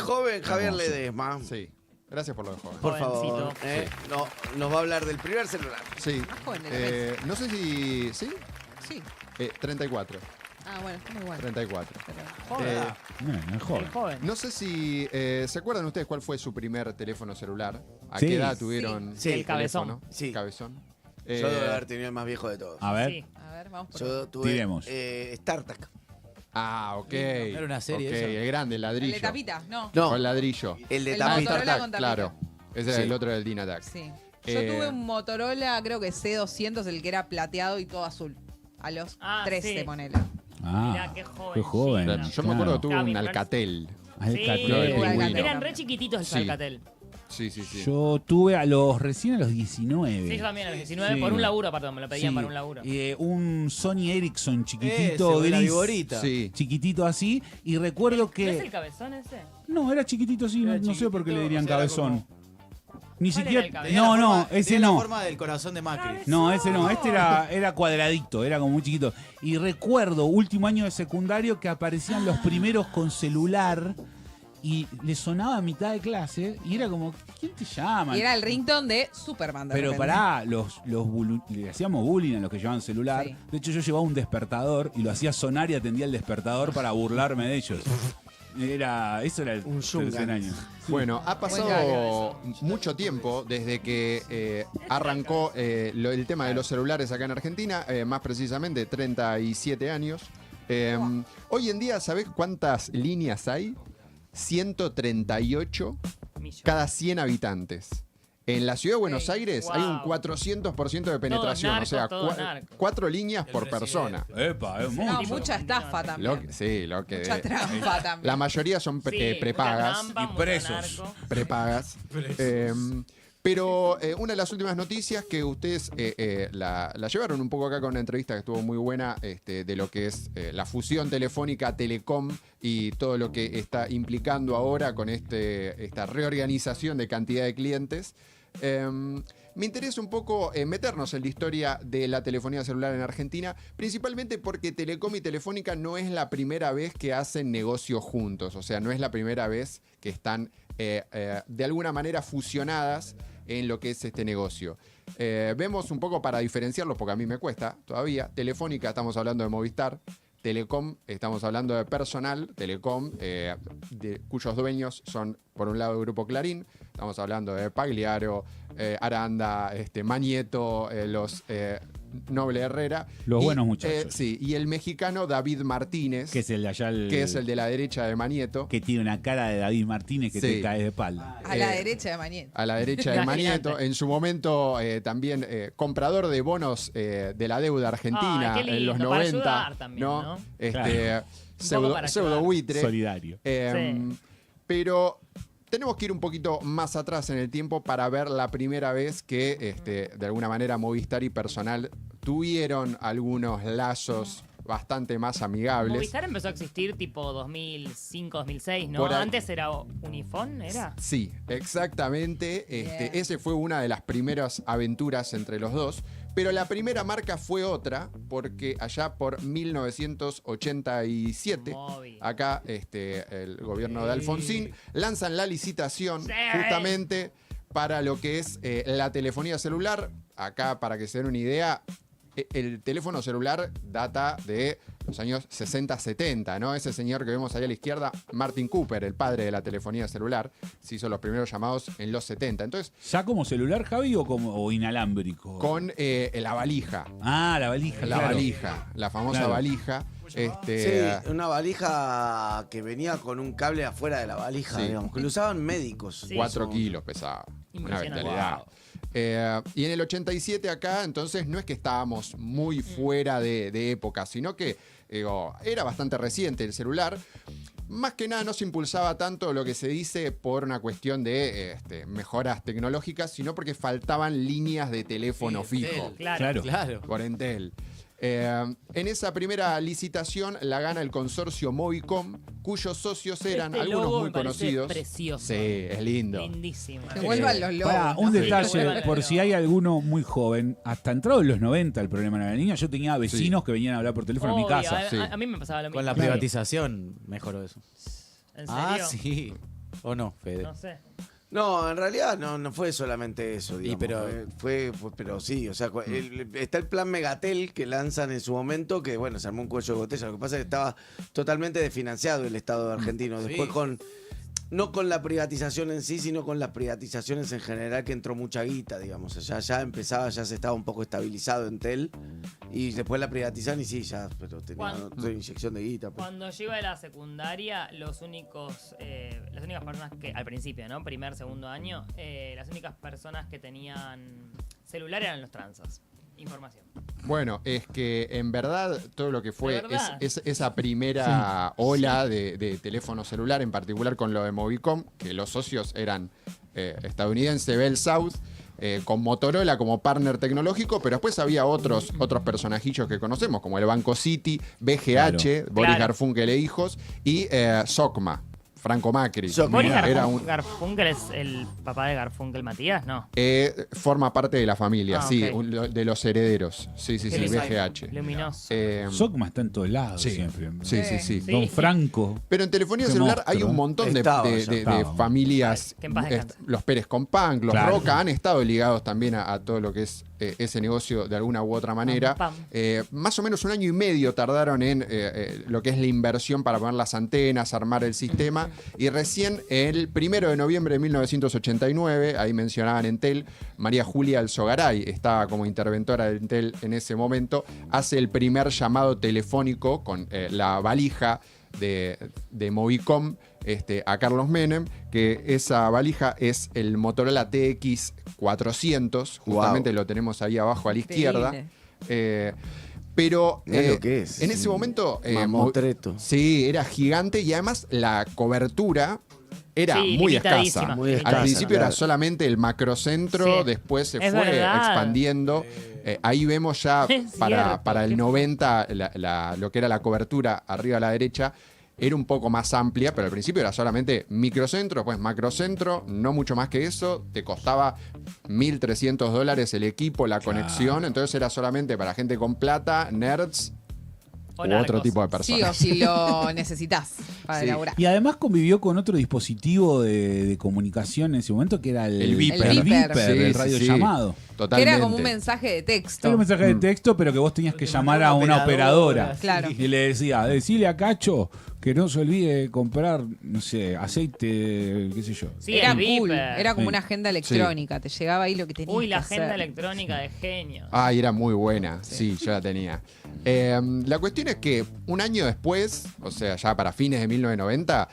joven, Javier Hermoso. Ledesma. Sí. Gracias por lo de joven. Por favor. Jovencito. No, nos va a hablar del primer celular. Sí. Más joven de la mesa. No sé si... ¿Sí? Sí. 34. Ah, bueno, está muy bueno. 34. Pero- Joven. No es joven. El joven. No sé si se acuerdan ustedes cuál fue su primer teléfono celular. ¿A Sí. qué edad tuvieron Sí. El cabezón. teléfono? Sí. Cabezón. Yo debo haber tenido el más viejo de todos. A ver. Sí. A ver, vamos por Yo tuve Tiremos. StarTAC. Ok. Era una serie Ok, esa. el grande, el el ladrillo. de tapita, no. No, Con ladrillo. el de El tapita. Motorola con tapita. Claro. Ese era Sí. el otro del Dynatac. Sí. Yo Eh, tuve un Motorola, creo que C200, el que era plateado y todo azul. A los 13, sí. ponele. Mirá, qué joven. Qué joven. Yo me acuerdo que tuve Claro, un mi Alcatel. Alcatel. Lo del Alcatel. pingüino. Eran re chiquititos el Sí. Alcatel. Sí, sí, sí. Yo tuve recién a los 19. Sí, yo también a los 19, Sí. por un laburo, perdón, me lo pedían Sí. para un laburo. Y un Sony Ericsson chiquitito, Ese, de la gris. viborita. Sí. Chiquitito así. Y recuerdo ¿No es el que... cabezón ese? No, era chiquitito así, Era no sé por qué le dirían chiquitito, o sea, era cabezón. Ni ¿Cuál siquiera... era el cabezón? No, Tenía la no, forma- ese tenía no. la forma del corazón de Macri. No, ese no, este era cuadradito, era como muy chiquito. Y recuerdo, último año de secundario, que aparecían los primeros con celular y le sonaba a mitad de clase y era como, ¿quién te llama? Y era el ringtone de Superman. de Pero repente. pará, le hacíamos bullying a los que llevaban celular. Sí. De hecho, yo llevaba un despertador y lo hacía sonar y atendía el despertador para burlarme de ellos. Eso era el Un tercer Zungan. año. Bueno, ha pasado Bueno, mucho tiempo desde que arrancó el tema de los celulares acá en Argentina, más precisamente 37 años. Hoy en día, ¿sabés cuántas líneas hay? 138 Millo. cada 100 habitantes. En la ciudad de Buenos Sí. Aires hay un Wow. 400% de penetración, narcos, o sea, todo narco. 4 líneas El por presidente. persona. Epa, es No, mucho. mucha estafa también. Lo que Mucha trampa también. la mayoría son Sí, mucha prepagas. trampa, y mucho presos. narco. Prepagas. Pero una de las últimas noticias que ustedes la llevaron un poco acá con una entrevista que estuvo muy buena de lo que es la fusión telefónica Telecom y todo lo que está implicando ahora con esta reorganización de cantidad de clientes. Me interesa un poco meternos en la historia de la telefonía celular en Argentina, principalmente porque Telecom y Telefónica no es la primera vez que hacen negocios juntos, o sea, no es la primera vez que están de alguna manera fusionadas en lo que es este negocio. Vemos un poco para diferenciarlos, porque a mí me cuesta todavía. Telefónica, estamos hablando de Movistar. Telecom, estamos hablando de Personal, Telecom, cuyos dueños son, por un lado, el Grupo Clarín. Estamos hablando de Pagliaro, Aranda, Manieto, los Noble Herrera. Los Y, buenos muchachos. Sí, y el mexicano David Martínez, Que es el de allá, que es el de la derecha de Manieto. que tiene una cara de David Martínez que Sí. te cae de espalda. A la Eh, derecha de Mañez. A la derecha de Imagínate. Manieto, en su momento también comprador de bonos de la deuda argentina Ay, qué en los lindo, para 90, ayudar también, ¿no? Claro. Pseudo para pseudo ayudar. buitre. Solidario. Sí. Pero tenemos que ir un poquito más atrás en el tiempo para ver la primera vez que de alguna manera Movistar y Personal tuvieron algunos lazos bastante más amigables. Movistar empezó a existir tipo 2005, 2006, ¿no? Por ahí. Antes era Unifón, ¿era? Sí, exactamente. Bien. Ese fue una de las primeras aventuras entre los dos. Pero la primera marca fue otra, porque allá por 1987, Móvil. acá el gobierno de Alfonsín lanzan la licitación Sí. justamente para lo que es la telefonía celular. Acá, para que se den una idea, el teléfono celular data de los años 60-70, ¿no? Ese señor que vemos ahí a la izquierda, Martin Cooper, el padre de la telefonía celular, se hizo los primeros llamados en los 70. Entonces, ¿Ya como celular, Javi, o inalámbrico? con la valija, Ah, la valija. la claro. valija, la famosa Claro. valija. Sí, una valija que venía con un cable afuera de la valija, Sí. digamos, que lo usaban médicos. Sí. 4 kilos pesaba. Una Impresionante. bestialidad. Y en el 87 acá, entonces, no es que estábamos muy fuera de época, sino que era bastante reciente el celular. Más que nada no se impulsaba tanto lo que se dice por una cuestión de mejoras tecnológicas, sino porque faltaban líneas de teléfono Sí, fijo Entel. Claro. Claro. por Entel. En esa primera licitación la gana el consorcio Movicom, cuyos socios eran Este algunos logo muy me parece conocidos. precioso. Sí, es lindo. Lindísimo. Que vuelvan los lobos. Pará, un ¿no? detalle, Sí. por si hay alguno muy joven, hasta entrado en los 90 el problema de la niña, yo tenía vecinos que venían a hablar por teléfono en mi Obvio, casa. a, sí. a mí me pasaba lo mismo. Con la Claro. privatización mejoró eso. ¿En serio? Ah, sí. ¿O no, Fede? No sé. No, en realidad no fue solamente eso, digamos. pero- Pero sí, o sea, está el plan Megatel que lanzan en su momento, que bueno, se armó un cuello de botella. Lo que pasa es que estaba totalmente desfinanciado el Estado argentino. Después Sí. no con la privatización en sí, sino con las privatizaciones en general, que entró mucha guita, digamos. O sea, ya se estaba un poco estabilizado Entel, y después la privatizaron y sí, ya, pero tenía otra inyección de guita. Pues. Cuando yo iba a la secundaria, las únicas personas que, al principio, ¿no? Primer, segundo año, las únicas personas que tenían celular eran los transas. Información. Bueno, es que en verdad todo lo que fue ¿De verdad? esa primera ola de teléfono celular, en particular con lo de Movicom, que los socios eran estadounidense Bell South, con Motorola como partner tecnológico, pero después había otros personajillos que conocemos, como el Banco City, BGH, Boris Claro. Garfunkel e hijos, y Socma, Franco Macri. Socma. ¿Boris Era Garfunkel es el papá de Garfunkel Matías? No. forma parte de la familia, Ah, sí, ok. de los herederos. Sí, Qué BGH. luminoso. Socma está en todos lados Sí. siempre. Sí. Sí. Don Franco. Pero en telefonía Qué celular hay monstruo. un montón de Estaba. familias. Que en paz descanse. Los Pérez Compán, los Claro. Roca han estado ligados también a todo lo que es ese negocio de alguna u otra manera. Pam, Más o menos 1 año y medio tardaron en lo que es la inversión para poner las antenas, armar el sistema. Y recién el 1 de noviembre de 1989, ahí mencionaban Entel, María Julia Alzogaray estaba como interventora de Entel en ese momento, hace el primer llamado telefónico con la valija de Movicom a Carlos Menem, que esa valija es el Motorola TX400, justamente lo tenemos ahí abajo a la izquierda. Pero Mirá lo que es. en ese momento Mamotreto. sí, era gigante y además la cobertura era Sí, muy limitadísima. escasa. Muy Al escasa, principio era claro. solamente el macrocentro, Sí. después se Es fue verdad. expandiendo. Ahí vemos ya Es para cierto, el qué 90 lo que era la cobertura arriba a la derecha era un poco más amplia, pero al principio era solamente microcentro, pues macrocentro, no mucho más que eso, te costaba $1.300 el equipo, la conexión, entonces era solamente para gente con plata, nerds O u narcos. otro tipo de Sí, o personas. si lo necesitas para Sí. elaborar. Y además convivió con otro dispositivo de comunicación en ese momento que era El Viper. El Viper. el Sí, sí, radiollamado. Que Totalmente. era como un mensaje de texto. Era un mensaje de texto, pero que vos tenías que llamar a una operadora. Claro. Y le decía, decile a Cacho que no se olvide de comprar, no sé, aceite, qué sé yo. Sí, Era el cool. Viper. Era como Sí. una agenda electrónica. Te llegaba ahí lo que tenías Uy, la que agenda hacer. electrónica de genio. Ay, era muy buena. Sí, yo la tenía. La cuestión es que un año después, o sea, ya para fines de 1990,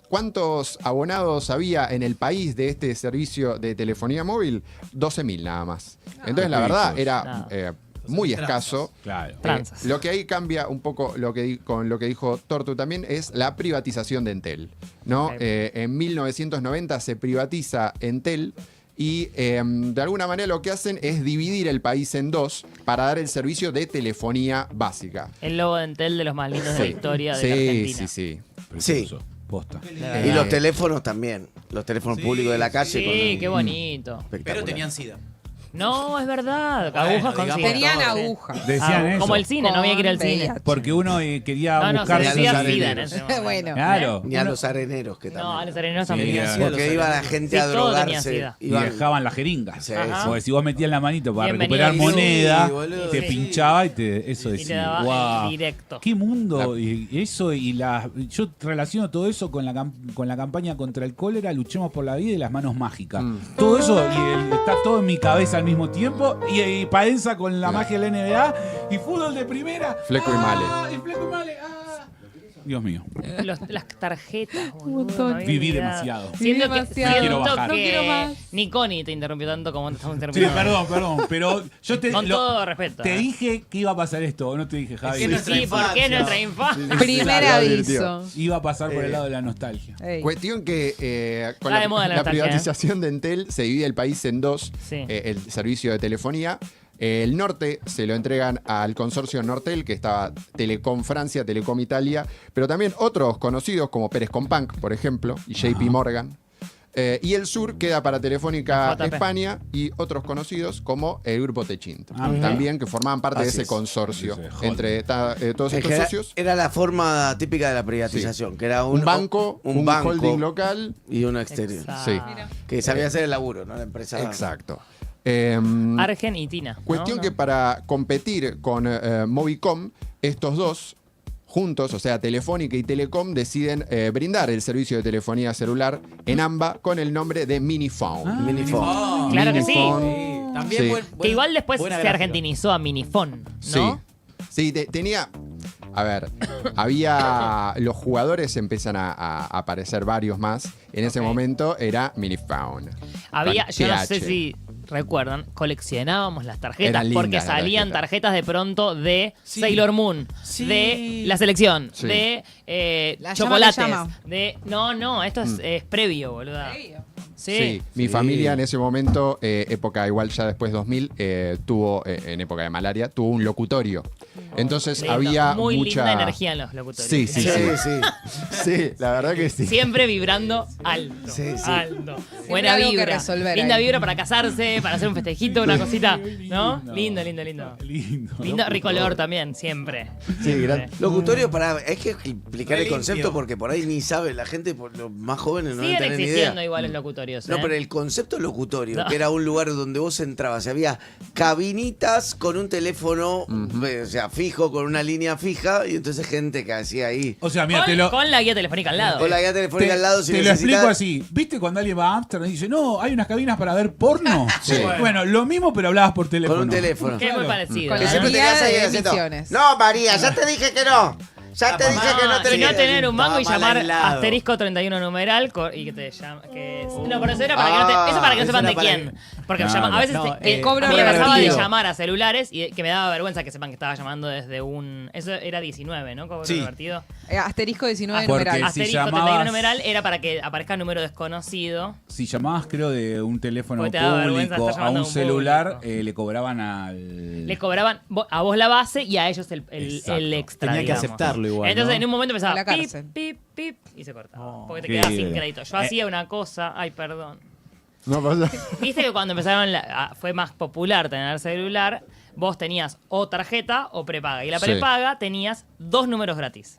¿cuántos abonados había en el país de este servicio de telefonía móvil? 12.000 nada más. Entonces, la verdad, era Nada. muy escaso. Claro. Tranzas. Lo que ahí cambia un poco con lo que dijo Tortu también es la privatización de Entel, ¿no? Ok. En 1990 se privatiza Entel y de alguna manera lo que hacen es dividir el país en dos para dar el servicio de telefonía básica. El logo de Entel de los más lindos de la historia de la Argentina. sí. Precioso. Posta. Y los teléfonos también. Los teléfonos públicos de la calle. Sí, qué bonito. Pero Espectacular. tenían sida. No, es verdad. Bueno, Agujas con digamos sida. Tenían todo, sí. agujas. Decían eso. Como el cine, no había que ir al Con cine. VIH. Porque uno quería No, no, se buscar... Buscarse decía los sida en areneros. ese momento. Bueno. Claro. Ni a Uno- los areneros que No, a también. los areneros Sí, también. era- tenían Porque iba la gente Sí, a todo tenía drogarse. sida. Y dejaban las jeringas. Sí, Ajá. Porque si vos metías la manito para Bienvenido recuperar al club. moneda, Sí, boludo, te sí. pinchaba y eso Y te decía, daba wow, directo. qué mundo. Y eso y yo relaciono todo eso con la campaña contra el cólera, luchemos por la vida y las manos mágicas. Todo eso está todo en mi cabeza al mismo tiempo y Paenza con la magia de la NBA y fútbol de primera. Fleco y Male. Y Fleco y Male. Dios mío. Las tarjetas, boludo, montón. me había Viví olvidado. demasiado. Viví Siento demasiado. Me quiero bajar. No quiero más. Ni Connie te interrumpió tanto como te estamos Sí, interrumpiendo. perdón, pero yo te, Con todo respeto. te dije que iba a pasar esto, ¿o no te dije, Javi? Es que nuestra Sí, ¿por qué infancia. nuestra infancia? Primer Lo aviso. Iba a pasar por el lado de la nostalgia. Ey. Cuestión que con Está de moda la la nostalgia, privatización de Entel se divide el país en dos, Sí. el servicio de telefonía. El norte se lo entregan al consorcio Nortel, que estaba Telecom Francia, Telecom Italia, pero también otros conocidos como Pérez Companc, por ejemplo, y JP Morgan. Y el sur queda para Telefónica JP. España y otros conocidos como el Grupo Techint. Ah, mira. También que formaban parte de Así ese es. consorcio Sí, joder. entre todos Es estos que socios. era la forma típica de la privatización, que era Un banco, un banco holding local. y uno exterior. Exacto. Sí. Mira. Que sabía hacer el laburo, ¿no? La empresa. Exacto. Argentina. Cuestión ¿no? que para competir con Movicom, estos dos juntos, o sea, Telefónica y Telecom, deciden brindar el servicio de telefonía celular en AMBA con el nombre de Minifone. Minifone. Claro que sí. Minifone. También Sí. Que igual después buena se gráfica. argentinizó a Minifone, Sí. ¿no? Sí, tenía. A ver, había. Los jugadores empiezan a aparecer varios más. En ese Ok. momento era Minifone. Había, Con yo no sé TH. si recuerdan, coleccionábamos las tarjetas Eran lindas porque las salían tarjetas de pronto de Sí. Sailor Moon, Sí. de la selección, Sí. de La llama chocolates, que llama. de no, esto es previo, boluda. Sí. Mi Sí. familia en ese momento, época igual ya después 2000, tuvo, en época de malaria, tuvo un locutorio. Entonces Lindo, había muy mucha... linda energía en los locutorios. Sí, sí, Sí, sí. sí. Sí, la verdad que sí. Siempre vibrando alto. Sí, sí. Alto. Buena algo que vibra. resolver Linda ahí. vibra para casarse, para hacer un festejito, una cosita. ¿No? Lindo, lindo, lindo. Lindo. Lindo ricolor también, siempre. Sí, gran- Locutorio, hay que explicar Re el concepto limpio. porque por ahí ni sabe la gente, por los más jóvenes no Siguen deben tener ni existiendo idea. igual los locutorios. No, ¿eh? pero el concepto locutorio, No. que era un lugar donde vos entrabas, y había cabinitas con un teléfono, o sea, fijo, con una línea fija, y entonces gente que hacía ahí. O sea, mira, Con, con la guía telefónica al lado. Con la guía telefónica al lado, si te lo necesitas- explico así. ¿Viste cuando alguien va a Amsterdam y dice, no, hay unas cabinas para ver porno? Sí. Bueno, lo mismo, pero hablabas por teléfono. Con un teléfono. Que es muy Claro. parecido. Con Que la ¿eh? siempre guía tenías ahí de haciendo, emisiones. no, María, ya te dije que no. Ya te dije que no Y tenés no que- tener un mango y Estaba mal llamar aislado. asterisco 31 numeral y que te llama. No, pero eso era para que no, eso para que no eso sepan era de para quién. Porque Claro. a veces No, el cobro a mí me pasaba de revertido. llamar a celulares y que me daba vergüenza que sepan que estaba llamando desde un. Eso era 19, ¿no? Cobro Sí. revertido. Asterisco 19 Porque numeral. si Asterisco llamabas- 31 numeral era para que aparezca número desconocido. Si llamabas, creo, de un teléfono Porque te daba vergüenza público estar a llamando un a un celular, público. le cobraban al... Le cobraban a vos la base y a ellos Exacto. el extra. Tenía que digamos. aceptarlo igual, Entonces ¿no? en un momento A empezaba la pip, cárcel. pip, pip y se cortaba. Oh. Porque te Qué quedabas sin lindo. crédito. Yo hacía una cosa, ay, perdón. No pasa. Viste que cuando empezaron, fue más popular tener celular, vos tenías o tarjeta o prepaga. Y la Sí. prepaga tenías 2 números gratis.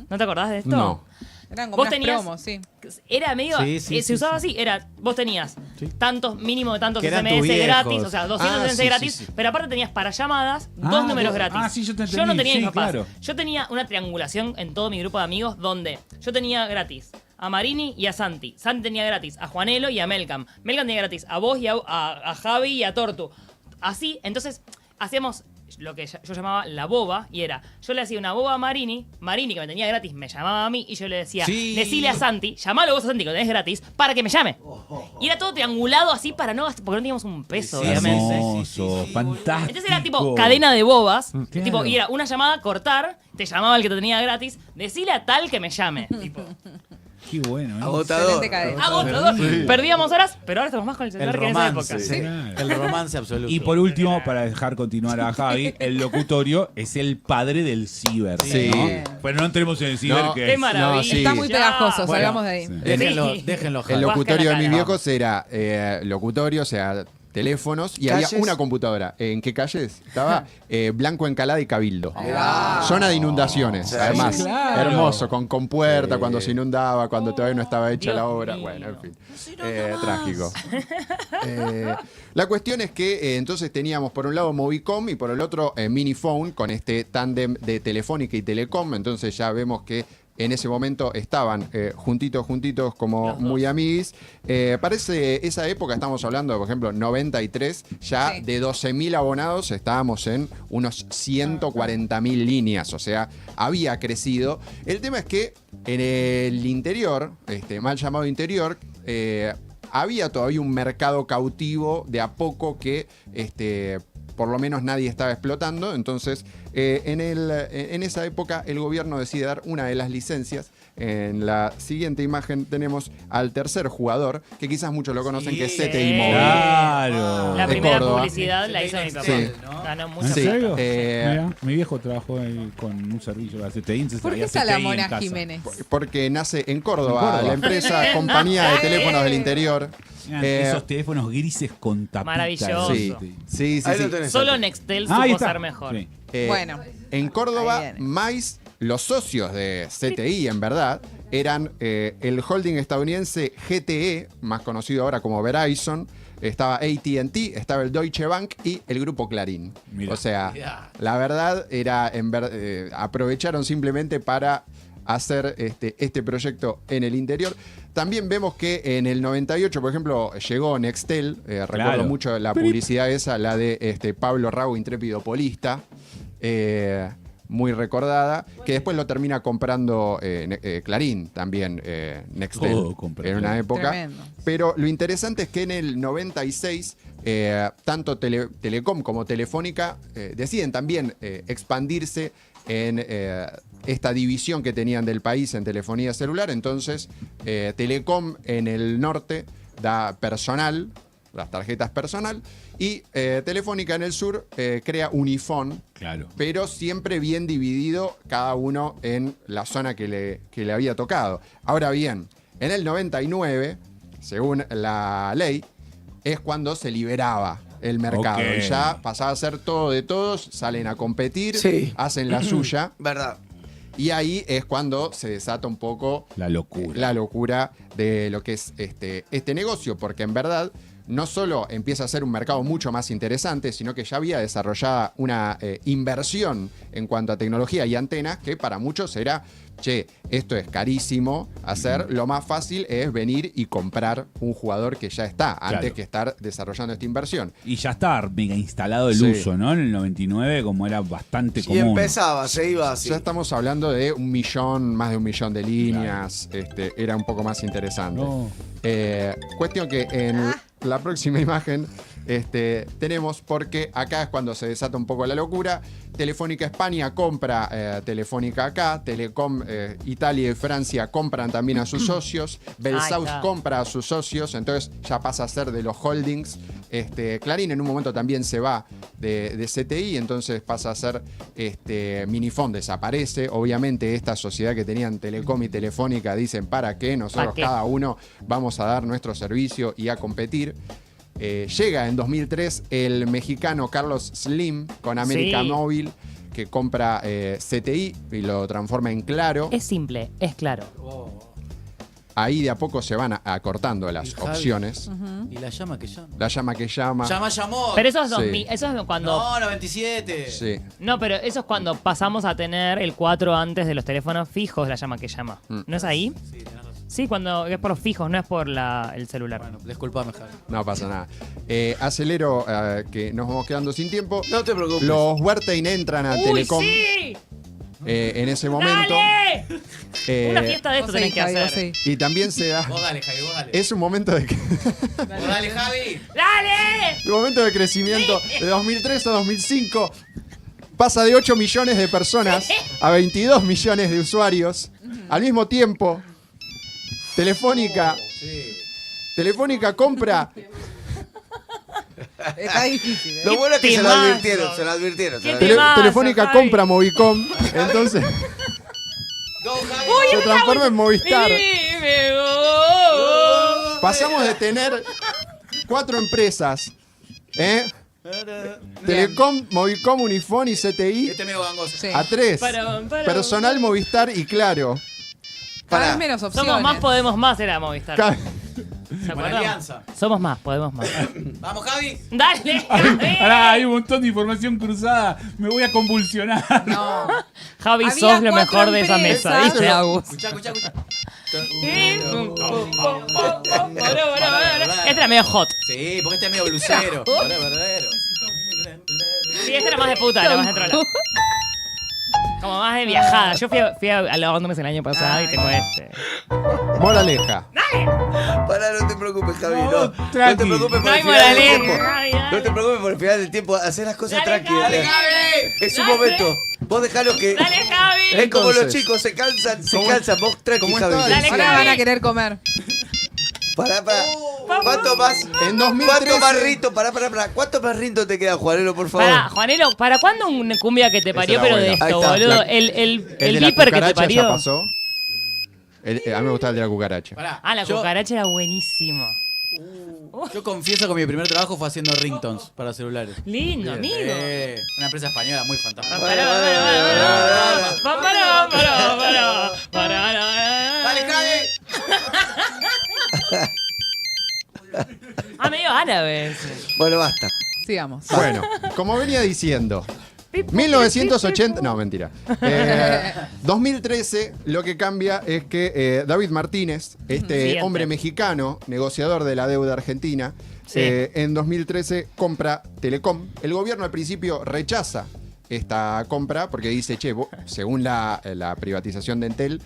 ¿No te acordás de esto? No. Eran como Vos unas tenías- promos, sí. Era medio. Sí, sí, se sí, usaba sí. así. Vos tenías tantos, mínimo de tantos Que eran tus SMS gratis, viejos. o sea, 200 Ah, SMS sí, gratis, sí, sí. pero aparte tenías para llamadas Ah, 2 números vos- gratis. ah, sí, yo te no entendí, tenía mis sí, papás. claro. Yo tenía una triangulación en todo mi grupo de amigos donde yo tenía gratis a Marini y a Santi. Santi tenía gratis a Juanelo y a Melcam. Melcam tenía gratis a vos y a Javi y a Tortu. Así, entonces, hacíamos lo que yo llamaba la boba, y era, yo le hacía una boba a Marini, Marini que me tenía gratis me llamaba a mí, y yo le decía, Sí. decile a Santi, llamalo vos a Santi que lo tenés gratis, para que me llame. Y era todo triangulado así para no gastar, porque no teníamos un peso, Sí, obviamente. Hermoso, fantástico. Entonces era tipo cadena de bobas, Claro. tipo, y era una llamada, cortar, te llamaba el que te tenía gratis, decile a tal que me llame. Tipo, Qué bueno, ¿eh? Agotador. Excelente cadena. agotador. Perdíamos horas, pero ahora estamos más con el celular El que en esa romance. época. Sí. Claro. El romance absoluto. Y por último, para dejar continuar a Javi, el locutorio es el padre del ciber. Sí. ¿no? Pero no entremos en el ciber, No, que Qué es- maravilla. No, sí. Está muy pegajoso, Bueno, salgamos de ahí. sí. Déjenlo, Sí. déjenlo, El Javi. locutorio de mis Guasca la viejos era locutorio, o sea, teléfonos, y ¿Calles? había una computadora. ¿En qué calles? Estaba Blanco Encalada y Cabildo. Ah. Zona de inundaciones, Sí, además. claro. Hermoso, con puerta, Sí. cuando se inundaba, cuando todavía no estaba hecha Dios la obra. mío. Bueno, en fin. Trágico. La cuestión es que entonces teníamos por un lado Movicom y por el otro Minifone, con este tándem de Telefónica y Telecom. Entonces ya vemos que en ese momento estaban juntitos como Los dos. muy amiguis. Parece esa época, estamos hablando, por ejemplo, 93, ya Sí. de 12.000 abonados estábamos en unos 140.000 líneas, o sea, había crecido. El tema es que en el interior, mal llamado interior, había todavía un mercado cautivo de a poco que por lo menos nadie estaba explotando. Entonces, en esa época el gobierno decide dar una de las licencias En la siguiente imagen tenemos al tercer jugador, que quizás muchos lo conocen, que es CTI Sí. Móvil. Claro. La de primera Córdoba. publicidad la hizo mi papá. Sí. Ganó ¿En mucha serio? Eh, Mirá, mi viejo trabajó ahí con un servicio de CTI. entonces ¿Por qué traía está CTI la en Mona casa. Jiménez? Porque nace en Córdoba, En Córdoba. la empresa Compañía de Teléfonos del Interior. Eran esos teléfonos grises con tapita. Maravilloso. Sí, sí, sí. Ahí sí. lo tenés. Solo Nextel Ah, ahí supo está. ser mejor. Sí. Bueno. En Córdoba, Ahí viene. más los socios de CTI, en verdad, eran el holding estadounidense GTE, más conocido ahora como Verizon, estaba AT&T, estaba el Deutsche Bank y el grupo Clarín. Mirá. O sea, Mirá. la verdad era, aprovecharon simplemente para hacer este proyecto en el interior. También vemos que en el 98, por ejemplo, llegó Nextel, recuerdo Claro. mucho la publicidad esa, la de Pablo Rago, intrépido polista, muy recordada, que después lo termina comprando Clarín también, Nextel, Todo compra en una Clarín. época. Tremendo. Pero lo interesante es que en el 96, tanto Telecom como Telefónica deciden también expandirse en esta división que tenían del país en telefonía celular. Entonces, Telecom en el norte da personal, las tarjetas personal, y Telefónica en el sur crea Unifón, Claro. pero siempre bien dividido cada uno en la zona que le había tocado. Ahora bien, en el 99, según la ley, es cuando se liberaba el mercado. Ok. Y ya pasaba a ser todo de todos, salen a competir, Sí. hacen la suya, Verdad. y ahí es cuando se desata un poco La locura. la locura de lo que es este negocio, porque en verdad no solo empieza a ser un mercado mucho más interesante, sino que ya había desarrollada una inversión en cuanto a tecnología y antenas que para muchos era, che, esto es carísimo hacer, lo más fácil es venir y comprar un jugador que ya está, antes Claro. que estar desarrollando esta inversión. Y ya estaba mega instalado el Sí. uso, ¿no? En el 99, como era bastante Y común. empezaba, se iba así. Ya estamos hablando de más de un millón de líneas, era un poco más interesante. No. Cuestión que en la próxima imagen tenemos, porque acá es cuando se desata un poco la locura. Telefónica España compra Telefónica acá, Telecom Italia y Francia compran también a sus socios, Belsaus está. compra a sus socios, entonces ya pasa a ser de los holdings. Clarín en un momento también se va de CTI, entonces pasa a ser Minifón, desaparece. Obviamente esta sociedad que tenían Telecom y Telefónica dicen, ¿para qué? Nosotros ¿Pa' qué? cada uno vamos a dar nuestro servicio y a competir. Llega en 2003 el mexicano Carlos Slim con América Sí. Móvil, que compra CTI y lo transforma en Claro. Es simple, es claro. Ahí de a poco se van acortando las Y Javi. opciones. Y la llama que llama. La llama que llama. Llamó. Pero eso es, Sí. 2000, eso es cuando... No, 97. Sí. No, pero eso es cuando pasamos a tener el 4 antes de los teléfonos fijos, la llama que llama. ¿No es ahí? Sí, tenés razón. Sí, cuando es por los fijos, no es por el celular. Bueno, disculpame, Javi. No pasa nada. Acelero, que nos vamos quedando sin tiempo. No te preocupes. Los Wertheim entran a ¡Uy, Telecom sí! en ese momento. ¡Dale! Eh, Una fiesta de esto Vos tenés que Javi, vos hacer. sí. y también se da. Vos dale, Javi, vos dale. Es un momento de, Vos dale, Javi. ¡Dale! un momento de crecimiento de 2003 a 2005. Pasa de 8 millones de personas a 22 millones de usuarios. Al mismo tiempo, Telefónica compra. Está difícil, ¿eh? Lo bueno es que se lo temazo. advirtieron, se lo advirtieron. ¿Qué se lo te- advirtieron. Temazo, Telefónica Javi. compra Movicom. Entonces Go, Javi. se transforma en Movistar. Dime, oh. Pasamos de tener 4 empresas. Telecom, Movicom, Unifón y CTI Este medio gangoso. Sí. a 3. Parón. Personal, Movistar y Claro. Cada Pará. vez menos opciones. Somos más, podemos más, era Movistar. Ca- ¿Se Buena acuerdan? alianza. Somos más, podemos más. Vamos, Javi. ¡Dale, Javi! Pará, hay un montón de información cruzada. Me voy a convulsionar. No. Javi, Había sos lo 4 mejor de esa mesa, empresas. ¿viste, Agus? Escuchá. Este era medio hot. Sí, porque este es medio blusero. Verdadero. Sí, este era más de puta, era más de trola. Como más de viajada. Yo fui a Londres el año pasado y tengo este. Moraleja. Pará, no te preocupes, Javi. No, no te tranqui. preocupes por No hay el final del moraleja. tiempo. Javi, dale. No te preocupes por el final del tiempo. Hacer las cosas Dale, tranquilas. Javi. Es un Dale. momento. Vos dejalo que. Dale, Javi. Es como los Entonces, chicos, se cansan. Vos tranqui, ¿cómo Javi. estaba Dale, Ahora Javi. van a querer comer. Pará. ¿Cuánto más? En 2013. ¿Cuánto más rito? Pará. ¿Cuánto más rito te queda, Juanelo, por favor? Pará, Juanelo, ¿para cuándo una cumbia que te parió, era pero buena. de esto, Ahí está. boludo? El El de la viper que te cucaracha parió. ya pasó. A mí me gustaba el de la cucaracha. Pará, Ah, la yo- cucaracha era buenísimo. Yo confieso que mi primer trabajo fue haciendo ringtones para celulares. Lindo, amigo. Una empresa española muy fantástica. Dale, Javi. Ah, medio árabe ese. Bueno, basta. Sigamos. Bueno, como venía diciendo, 1980, no, mentira. 2013, lo que cambia es que David Martínez, este Siguiente. hombre mexicano, negociador de la deuda argentina, Sí. en 2013 compra Telecom. El gobierno al principio rechaza esta compra porque dice, che, según la privatización de Entel,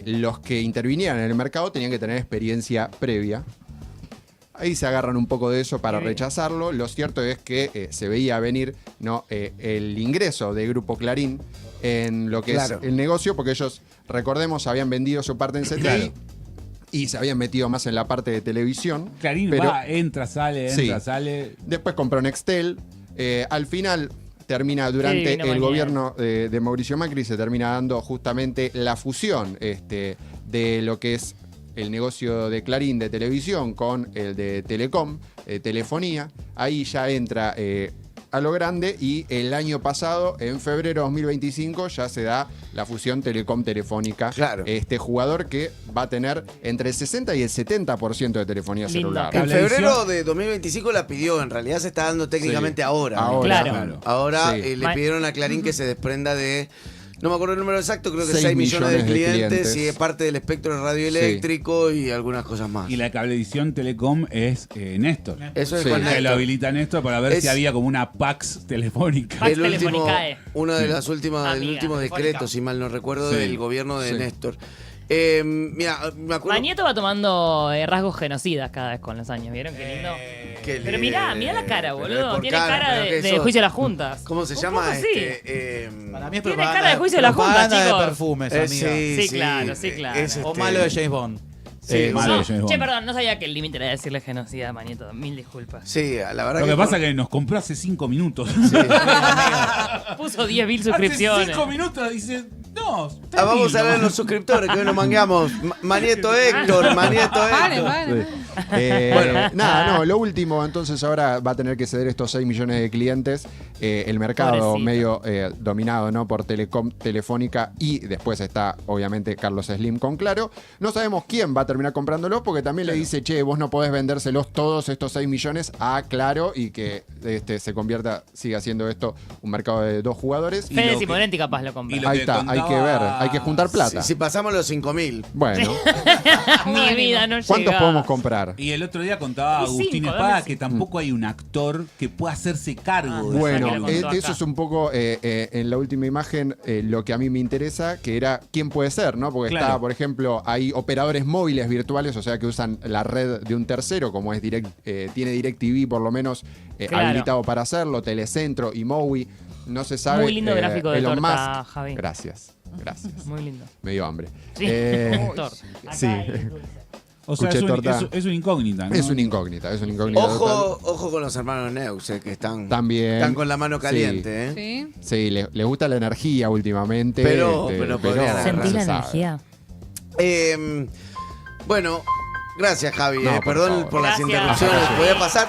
los que intervinieran en el mercado tenían que tener experiencia previa. Ahí se agarran un poco de eso para rechazarlo. Lo cierto es que se veía venir, ¿no? El ingreso de Grupo Clarín en lo que Claro. es el negocio, porque ellos, recordemos, habían vendido su parte en CTI Claro. y se habían metido más en la parte de televisión. Clarín pero va, entra, sale, Sí. sale. después compró Nextel. Al final termina durante divino el mañana. gobierno de Mauricio Macri, se termina dando justamente la fusión de lo que es el negocio de Clarín de televisión con el de Telecom, telefonía. Ahí ya entra a lo grande y el año pasado, en febrero de 2025, ya se da la fusión Telecom-Telefónica. Claro. Este jugador que va a tener entre el 60 y el 70% de telefonía Lindo. celular. En Cablevisión. febrero de 2025 la pidió, en realidad se está dando técnicamente Sí. ahora. Ahora, Claro. Ahora Sí. le pidieron a Clarín que se desprenda de, no me acuerdo el número exacto, creo que 6 6 millones de millones de clientes, clientes. y es parte del espectro radioeléctrico y algunas cosas más. Y la cablevisión Telecom es Néstor. Eso es Sí. con Que lo Néstor. habilita Néstor para ver Es- si había como una Pax telefónica. Pax El último, Telefonicae. uno de las últimas, el Amiga, último decreto, si mal no recuerdo, Sí. del gobierno de Sí. Néstor. Mira, me acuerdo Manieto va tomando rasgos genocidas cada vez con los años, ¿vieron? Qué lindo. que Pero le- mirá la cara, pero boludo. por Tiene cara pero que de eso- juicio de las juntas. ¿Cómo se Un llama? poco sí. Para mí es Tiene propaganda- cara de juicio de la junta, propaganda chicos. de perfumes, amiga. Sí, claro, sí, claro. es O este- malo de James Bond. Sí, malo No, de James Bond. che, perdón, no sabía que el límite era decirle genocida a Manieto. Mil disculpas. Sí, la verdad Lo que pasa es que nos compró hace 5 minutos. Puso 10.000 Hace suscripciones. 5 minutos dice, no, vamos a tranquilo. ver los suscriptores que hoy nos mangueamos. Manieto Héctor, Manieto Vale, Héctor. vale. Bueno, nada, no, lo último, entonces ahora va a tener que ceder estos 6 millones de clientes. El mercado Pobrecito. medio dominado, ¿no? Por Telecom, Telefónica y después está, obviamente, Carlos Slim con Claro. No sabemos quién va a terminar comprándolo porque también le dice, che, vos no podés vendérselos todos estos 6 millones a Claro y que se convierta, siga siendo esto un mercado de 2 jugadores. Y Fede lo que- Simonetti capaz lo compra. y lo Ahí que está, hay que contaba- ver, hay que juntar plata. Si pasamos los 5.000. Bueno, Mi vida no llega. ¿cuántos podemos comprar? Y el otro día contaba Y Agustín cinco, Espada dame que cinco. tampoco hay un actor que pueda hacerse cargo de Bueno, que lo contó eso acá. es un poco en la última imagen lo que a mí me interesa, que era quién puede ser, ¿no? Porque Claro. está, por ejemplo, hay operadores móviles virtuales, o sea, que usan la red de un tercero, como es tiene DirecTV por lo menos Claro. habilitado para hacerlo, Telecentro y Mowi. No se sabe. Muy lindo gráfico de Elon torta, Musk. Javi. Gracias. Gracias. Muy lindo. Me dio hambre. Sí. Sí. O sea, Escuché torta. es una incógnita, ¿no? Es una incógnita, es una incógnita. total. Ojo con los hermanos Neus, que están, También. están con la mano Sí. caliente. ¿eh? Sí. Sí, les gusta la energía últimamente. Pero podrían no ¿Sentís se la sabe. energía? Bueno, gracias Javi. No, por Perdón favor. por las Gracias. interrupciones. Podía pasar.